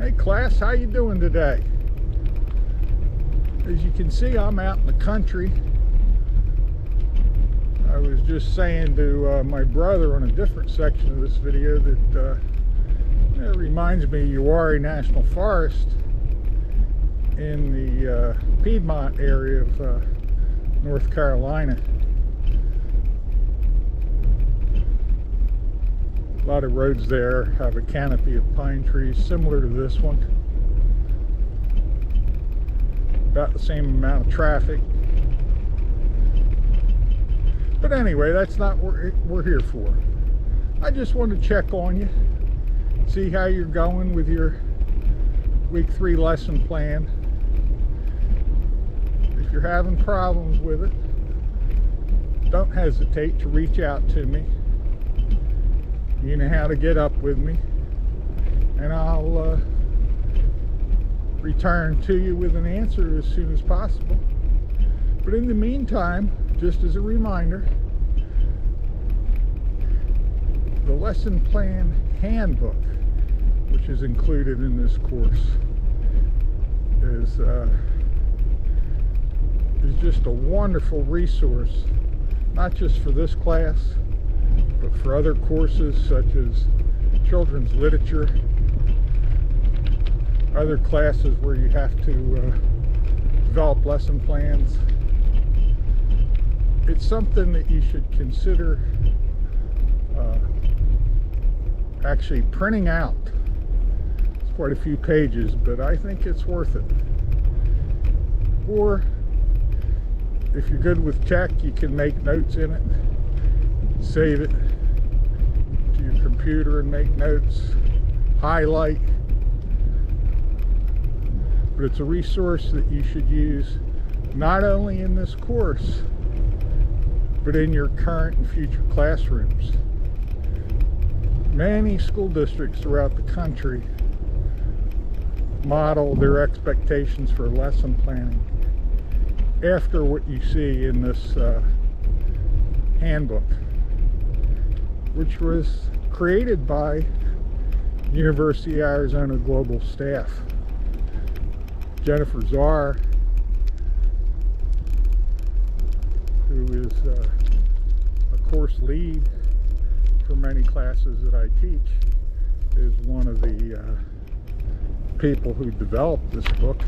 Hey class, how you doing today? As you can see, I'm out in the country. I was just saying to my brother on a different section of this video that it reminds me of Uwharrie National Forest in the Piedmont area of North Carolina. A lot of roads there have a canopy of pine trees similar to this one. About the same amount of traffic. But anyway, that's not what we're here for. I just want to check on you, see how you're going with your week 3 lesson plan. If you're having problems with it, don't hesitate to reach out to me. You know how to get up with me, and I'll return to you with an answer as soon as possible. But in the meantime, just as a reminder, the lesson plan handbook, which is included in this course, is just a wonderful resource, not just for this class, but for other courses such as children's literature, other classes where you have to develop lesson plans. It's something that you should consider actually printing out. It's quite a few pages, but I think it's worth it. Or if you're good with tech, you can make notes in it, save it to your computer and make notes, highlight. But it's a resource that you should use not only in this course, but in your current and future classrooms. Many school districts throughout the country model their expectations for lesson planning after what you see in this handbook, which was created by University of Arizona Global staff. Jennifer Czar, who is a course lead for many classes that I teach, is one of the people who developed this book.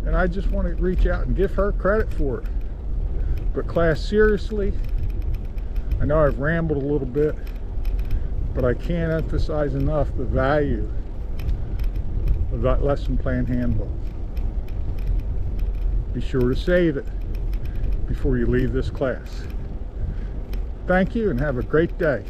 And I just want to reach out and give her credit for it. But class, seriously, I know I've rambled a little bit, but I can't emphasize enough the value of that lesson plan handbook. Be sure to save it before you leave this class. Thank you and have a great day.